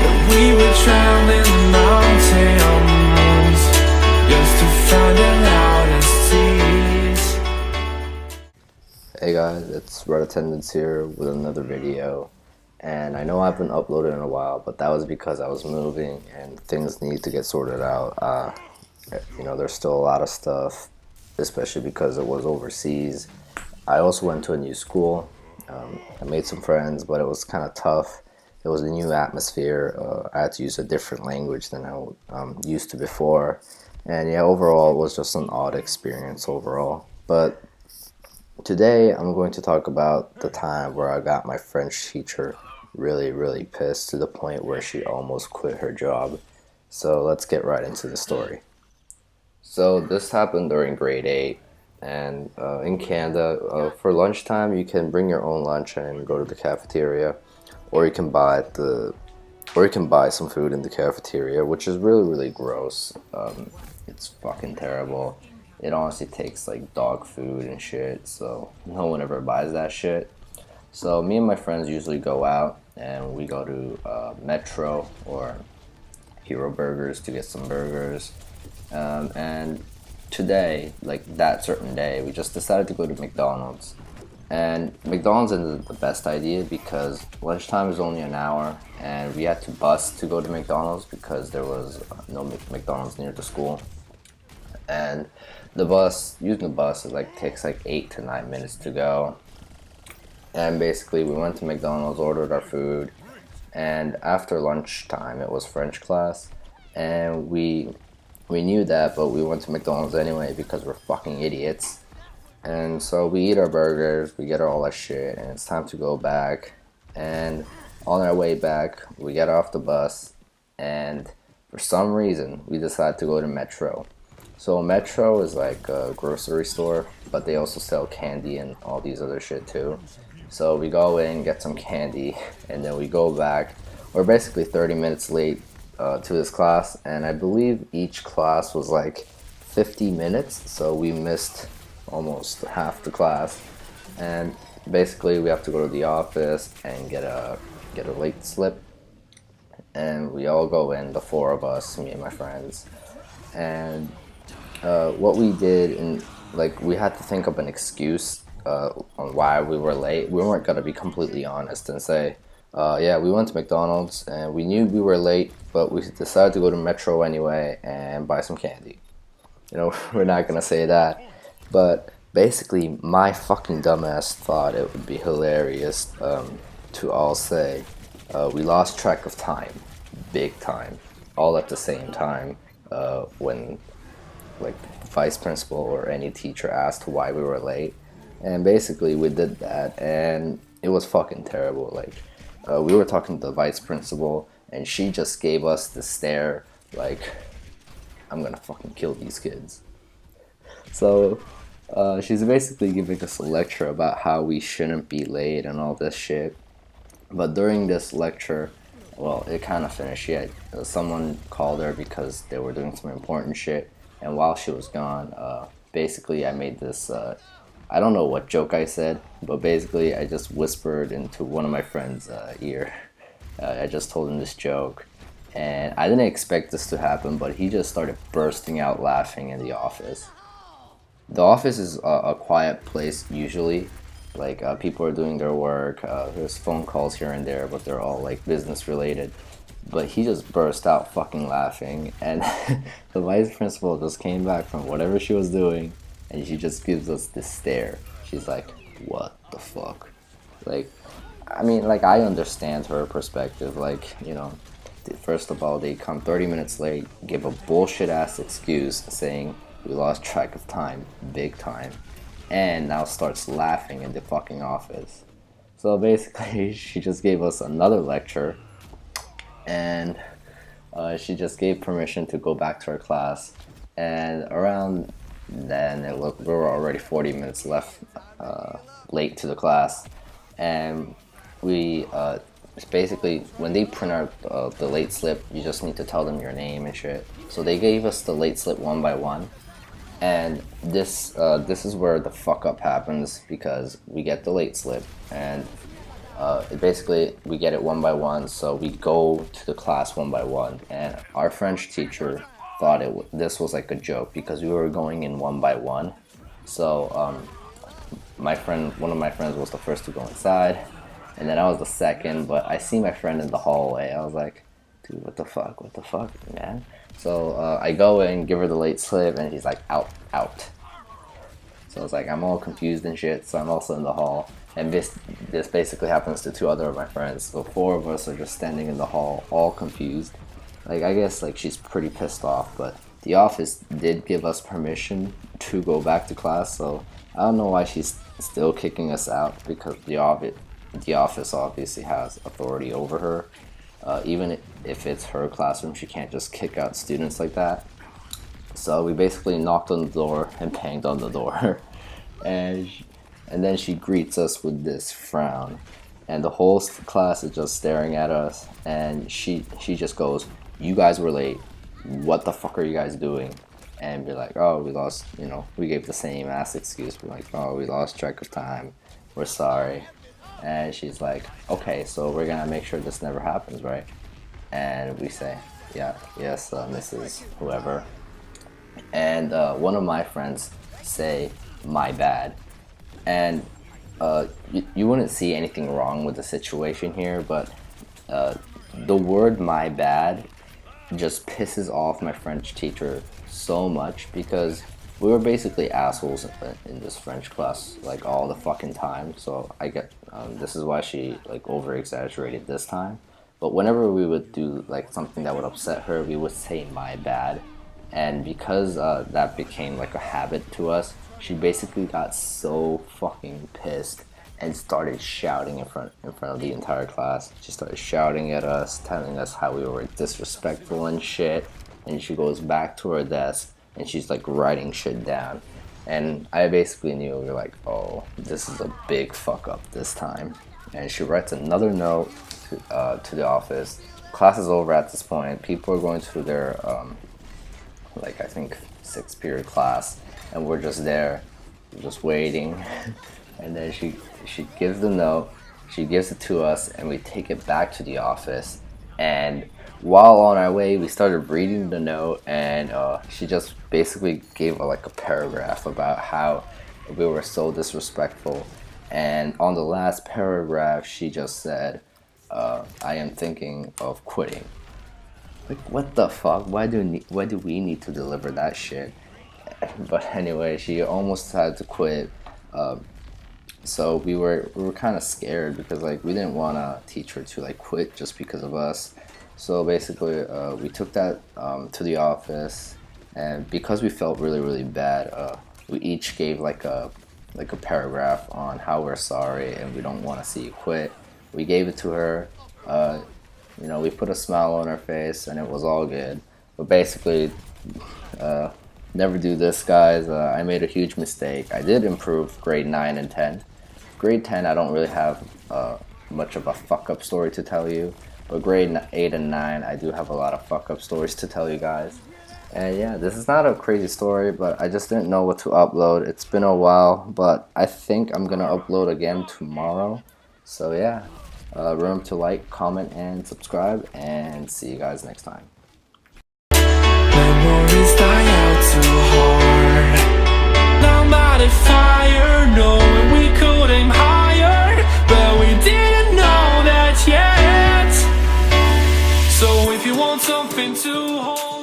that we would drown in the mountains just to find the loudest seas. Hey guys, it's Red Attendance here with another video. And I know I haven't uploaded in a while, but that was because I was moving and things need to get sorted out. There's still a lot of stuff, especially because it was overseas. I also went to a new school. I made some friends, but it was kind of tough. It was a new atmosphere. I had to use a different language than I used to before. And yeah, overall, it was just an odd experience overall. But today, I'm going to talk about the time where I got my French teacher really, really pissed to the point where she almost quit her job. So let's get right into the story. So this happened during grade 8, and in Canada, for lunchtime, you can bring your own lunch and go to the cafeteria, or you can buy some food in the cafeteria, which is really, really gross. It's fucking terrible. It honestly tastes like dog food and shit, so no one ever buys that shit. So me and my friends usually go out and we go to Metro or Hero Burgers to get some burgers. And today, like that certain day, we just decided to go to McDonald's. And McDonald's isn't the best idea because lunchtime is only an hour, and we had to bus to go to McDonald's because there was no McDonald's near the school. And using the bus, takes like 8 to 9 minutes to go. And basically, we went to McDonald's, ordered our food, and after lunchtime, it was French class, and we knew that, but we went to McDonald's anyway because we're fucking idiots. And so we eat our burgers, we get all our shit, and it's time to go back. And on our way back, we get off the bus, and for some reason, we decide to go to Metro. So Metro is like a grocery store, but they also sell candy and all these other shit too. So we go in, get some candy, and then we go back. We're basically 30 minutes late to this class, and I believe each class was like 50 minutes, so we missed almost half the class. And basically we have to go to the office and get a late slip. And we all go in, the 4 of us, me and my friends. And what we did, we had to think up an excuse on why we were late. We weren't going to be completely honest and say, yeah, we went to McDonald's and we knew we were late, but we decided to go to Metro anyway and buy some candy. We're not going to say that. But basically, my fucking dumbass thought it would be hilarious to all say, we lost track of time, big time, all at the same time when like the vice principal or any teacher asked why we were late. And basically we did that, and it was fucking terrible. We were talking to the vice principal, and she just gave us the stare like, I'm gonna fucking kill these kids. So she's basically giving us a lecture about how we shouldn't be late and all this shit. But during this lecture, well, it kind of finished. Someone called her because they were doing some important shit. And while she was gone, basically I made this, I don't know what joke I said, but basically I just whispered into one of my friend's ear. I just told him this joke. And I didn't expect this to happen, but he just started bursting out laughing in the office. The office is a quiet place usually. People are doing their work, there's phone calls here and there, but they're all like business related. But he just burst out fucking laughing, and the vice principal just came back from whatever she was doing, and she just gives us this stare. She's like, what the fuck? I understand her perspective. First of all, they come 30 minutes late, give a bullshit ass excuse saying we lost track of time, big time, and now starts laughing in the fucking office. So basically, she just gave us another lecture, and she just gave permission to go back to her class. And around then, we were already 40 minutes late to the class, and we basically, when they print out the late slip, you just need to tell them your name and shit. So they gave us the late slip one by one, and this is where the fuck up happens, because we get the late slip, and Basically we get it one by one, so we go to the class one by one, and our French teacher thought this was like a joke because we were going in one by one. So one of my friends was the first to go inside, and then I was the second, but I see my friend in the hallway. I was like, dude, what the fuck, man? So I go in, give her the late slip, and he's like, out. So it's like, I'm all confused and shit, so I'm also in the hall. And this basically happens to two other of my friends. So four of us are just standing in the hall, all confused. Like, I guess like she's pretty pissed off, but the office did give us permission to go back to class, so I don't know why she's still kicking us out, because the office obviously has authority over her. Even if it's her classroom, she can't just kick out students like that. So we basically knocked on the door and banged on the door, and then she greets us with this frown, and the whole class is just staring at us, and she just goes, "You guys were late. What the fuck are you guys doing?" And be like, "Oh, we lost," we gave the same ass excuse. We're like, "Oh, we lost track of time. We're sorry." And she's like, "Okay, so we're gonna make sure this never happens, right?" And we say, "Yeah, yes, Mrs. Whoever." And one of my friends say, "My bad." And you wouldn't see anything wrong with the situation here, but the word "my bad" just pisses off my French teacher so much, because we were basically assholes in this French class like all the fucking time. So I get this is why she like over exaggerated this time. But whenever we would do like something that would upset her, we would say "my bad." And because that became like a habit to us, she basically got so fucking pissed and started shouting in front of the entire class. She started shouting at us, telling us how we were disrespectful and shit. And she goes back to her desk and she's like writing shit down. And I basically knew, we were like, oh, this is a big fuck up this time. And she writes another note to the office. Class is over at this point. People are going to their like I think 6th period class, and we're just there, just waiting. And then she gives the note, she gives it to us, and we take it back to the office. And while on our way, we started reading the note, and she just basically gave like a paragraph about how we were so disrespectful. And on the last paragraph, she just said, "I am thinking of quitting." Like, what the fuck? Why do we need to deliver that shit? But anyway, she almost had to quit. So we were kind of scared, because like we didn't want a teacher to like quit just because of us. So basically, we took that to the office, and because we felt really bad, we each gave like a paragraph on how we're sorry and we don't want to see you quit. We gave it to her. We put a smile on her face, and it was all good. But basically, never do this, guys. I made a huge mistake. I did improve grade 9 and 10. Grade 10, I don't really have much of a fuck-up story to tell you. But grade 8 and 9, I do have a lot of fuck-up stories to tell you guys. And yeah, this is not a crazy story, but I just didn't know what to upload. It's been a while, but I think I'm gonna upload again tomorrow. So yeah. Remember to like, comment, and subscribe, and see you guys next time. Memories die out too hard. Now not a fire, knowing we could aim higher, but we didn't know that yet. So if you want something to hold